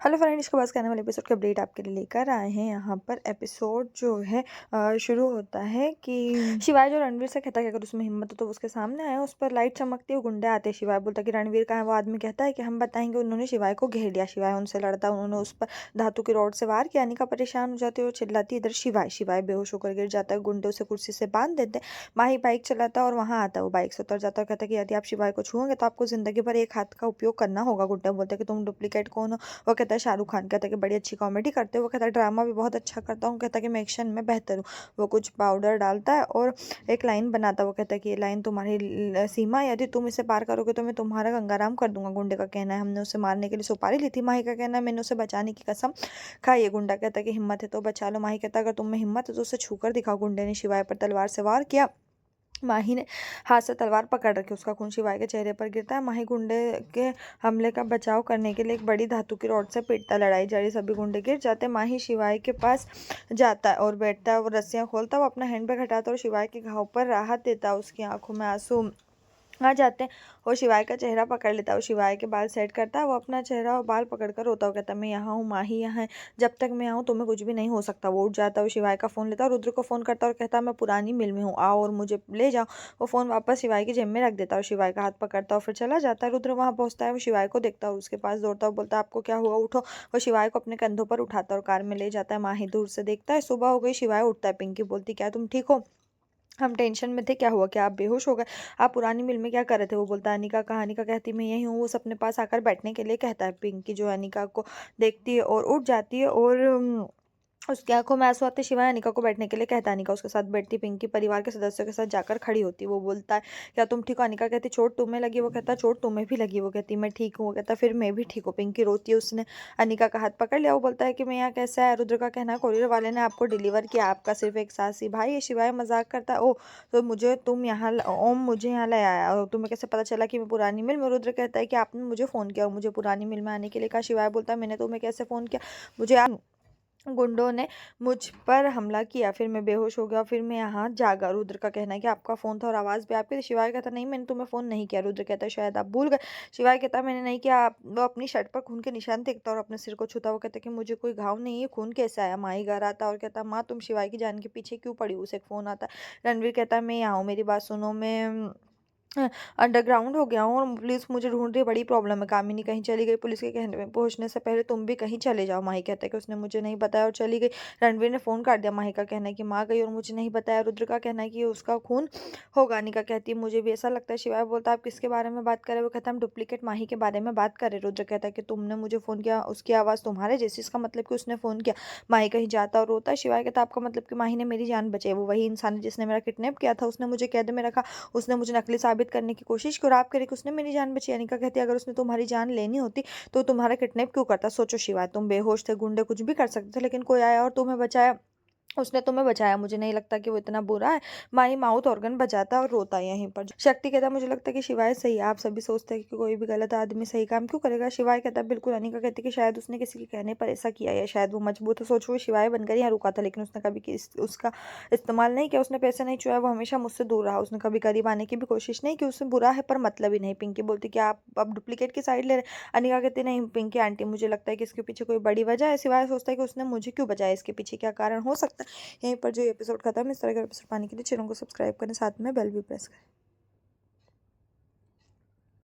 Hello friend, इसके बाद आने वाले एपिसोड के अपडेट आपके लिए लेकर आए हैं। यहाँ पर एपिसोड जो है शुरू होता है कि शिवाय जो रणवीर से कहता है कि अगर उसमें हिम्मत हो तो उसके सामने आए। उस पर लाइट चमकती है, गुंडे आते हैं। शिवाय बोलता है कि रणवीर कहाँ है। वो आदमी कहता है कि हम बताएंगे। उन्होंने शिवाय को घेर लिया। शिवाय उनसे लड़ता, उन्होंने उस पर धातु की रॉड से वार किया। अनिका परेशान हो जाती है और चिल्लाती है, इधर शिवाय। शिवाय बेहोश होकर गिर जाता है। गुंडे उसे कुर्सी से बांध देते हैं। माही बाइक चलाता है और वहाँ आता है। वो बाइक से उतर जाता है और कहता है कि यदि आप शिवाय को छुओगे तो आपको जिंदगी भर एक हाथ का उपयोग करना होगा। गुंडे बोलते हैं कि तुम डुप्लीकेट कौन हो। वो कहता है शाहरुख खान। कहता है कि बड़ी अच्छी कॉमेडी करते हो। वो कहता है ड्रामा भी बहुत अच्छा करता हूँ। कहता है कि मैं एक्शन में बेहतर हूँ। वो कुछ पाउडर डालता है और एक लाइन बनाता है। वो कहता है कि ये लाइन तुम्हारी सीमा है, यदि तुम इसे पार करोगे तो मैं तुम्हारा गंगाराम कर दूंगा। गुंडे का कहना है हमने उसे मारने के लिए सुपारी ली थी। माही का कहना है मैंने उसे बचाने की कसम खाई है। गुंडा कहता है कि हिम्मत है तो बचा लो। माही कहता है अगर तुम में हिम्मत है तो उसे छूकर दिखाओ। गुंडे ने शिवाय पर तलवार से वार किया। माही ने हाथ से तलवार पकड़ रखी। उसका खून शिवाय के चेहरे पर गिरता है। माही गुंडे के हमले का बचाव करने के लिए एक बड़ी धातु की रॉड से पीटता है। लड़ाई जारी, सभी गुंडे गिर जाते हैं। माही शिवाय के पास जाता है और बैठता है। वो रस्सियां खोलता है। वो अपना हैंडबैग हटाता है और शिवाय के घाव पर राहत देता है। उसकी आंखों में आंसू आ जाते हैं और शिवाय का चेहरा पकड़ लेता है। वो शिवाय के बाल सेट करता है। वो अपना चेहरा और बाल पकड़कर रोता हुआ कहता है मैं यहाँ हूँ, माही यहाँ है। जब तक मैं आऊँ तुम्हें कुछ भी नहीं हो सकता। वो उठ जाता है। वो शिवाय का फ़ोन लेता है और रुद्र को फ़ोन करता है और कहता है मैं पुरानी मिल में हूँ, आओ और मुझे ले जाओ। वो फ़ोन वापस शिवाय की जेब में रख देता है और शिवाय का हाथ पकड़ता है और फिर चला जाता है। रुद्र वहाँ पहुँचता है। वो शिवाय को देखता है और उसके पास दौड़ता है। बोलता है आपको क्या हुआ, उठो। वो शिवाय को अपने कंधों पर उठाता है और कार में ले जाता है। माही दूर से देखता है। सुबह हो गई। शिवाय उठता है। पिंकी बोलती क्या तुम ठीक हो। हम टेंशन में थे, क्या हुआ, क्या आप बेहोश हो गए। आप पुरानी मिल में क्या कर रहे थे। वो बोलता है अनिका कहाँ। अनिका कहती मैं यही हूँ। वो अपने पास आकर बैठने के लिए कहता है। पिंकी जो अनिका को देखती है और उठ जाती है और उसकी आंखों में आंसू आते। शिवाय अनिका को बैठने के लिए कहता है। अनिका उसके साथ बैठती। पिंकी परिवार के सदस्यों के साथ जाकर खड़ी होती। वो बोलता है क्या तुम ठीक हो। अनिका कहती चोट तुम्हें लगी। वो कहता चोट तुम्हें भी लगी। वो कहती मैं ठीक हूँ। वो कहता फिर मैं भी ठीक हूँ। पिंकी रोती है। उसने अनिका का हाथ पकड़ लिया। वो बोलता है कि मैं यहाँ कैसा है। रुद्र का कहना है कोरियर वाले ने आपको डिलीवर किया, आपका सिर्फ एक सासी भाई है। शिवाय मजाक करता है ओ तो मुझे तुम यहाँ ओम मुझे यहाँ ले आया और तुम्हें कैसे पता चला कि मैं पुरानी मिल में। रुद्र कहता है कि आपने मुझे फ़ोन किया और मुझे पुरानी मिल में आने के लिए कहा। शिवाय बोलता है मैंने तुम्हें कैसे फ़ोन किया, मुझे गुंडों ने मुझ पर हमला किया, फिर मैं बेहोश हो गया, फिर मैं यहाँ जागा। रुद्र का कहना है कि आपका फ़ोन था और आवाज़ भी आपकी थी। शिवाय कहता नहीं मैंने तुम्हें फ़ोन नहीं किया। रुद्र कहता है शायद आप भूल गए। शिवाय कहता मैंने नहीं किया। वो अपनी शर्ट पर खून के निशान देखता और अपने सिर को छूता। वो कहता कि मुझे कोई घाव नहीं है, खून कैसे आया। माही घर आता और कहता माँ तुम शिवाय की जान के पीछे क्यों पड़ी। उसे एक फ़ोन आता है। रणवीर कहता है मैं यहाँ हूँ, मेरी बात सुनो, मैं अंडरग्राउंड हो गया हूँ और पुलिस मुझे ढूंढ रही है, बड़ी प्रॉब्लम है। कामिनी कहीं चली गई, पुलिस के कहने में पहुंचने से पहले तुम भी कहीं चले जाओ। माही कहता है कि उसने मुझे नहीं बताया और चली गई। रणवीर ने फोन काट दिया। माही का कहना है कि माँ गई और मुझे नहीं बताया। रुद्र का कहना है कि उसका खून होगा। अनिका कहती है मुझे भी ऐसा लगता है। शिवाय बोलता है आप किसके बारे में बात कर रहे हो। वो कहता है हम डुप्लीकेट माही के बारे में बात कर रहे। रुद्र कहता है कि तुमने मुझे फोन किया, उसकी आवाज़ तुम्हारे जैसी, इसका मतलब कि उसने फोन किया। माही कहीं जाता और रोता है। शिवाय कहता है आपका मतलब कि माही ने मेरी जान बचाई। वो वही इंसान है जिसने मेरा किडनैप किया था, उसने मुझे कैद में रखा, उसने मुझे नकली साबित करने की कोशिश की और आप कह रहे कि उसने मेरी जान बचाई। अनिका कहती है अगर उसने तुम्हारी जान लेनी होती तो तुम्हारा किडनैप क्यों करता। सोचो शिवाय, तुम बेहोश थे, गुंडे कुछ भी कर सकते थे, लेकिन कोई आया और तुम्हें बचाया। उसने तुम्हें बचाया, मुझे नहीं लगता कि वो इतना बुरा है। माही माउथ ऑर्गन बजाता है और रोता है यहीं पर। शक्ति कहता है मुझे लगता है कि शिवाय सही है। आप सभी सोचते हैं कि कोई भी गलत आदमी सही काम क्यों करेगा। शिवाय कहता है बिल्कुल। अनिका कहती है कि शायद उसने किसी के कहने पर ऐसा किया या शायद वो मजबूत है। सोचो वो शिवाय बनकर यहाँ रुका था, लेकिन उसने कभी उसका इस्तेमाल नहीं किया। उसने पैसे नहीं चुराया, वो हमेशा मुझसे दूर रहा। उसने कभी करीब आने की भी कोशिश नहीं की। उससे बुरा है पर मतलब ही नहीं। पिंकी बोलती कि आप अब डुप्लीकेट की साइड ले रहे हैं। अनिका कहती नहीं पिंकी आंटी, मुझे लगता है कि इसके पीछे कोई बड़ी वजह है। शिवाय सोचता है कि उसने मुझे क्यों बचाया, इसके पीछे क्या कारण हो सकता है। यहीं पर जो एपिसोड खत्म, इस तरह का एपिसोड पाने के लिए चैनल को सब्सक्राइब करें, साथ में बेल भी प्रेस करें।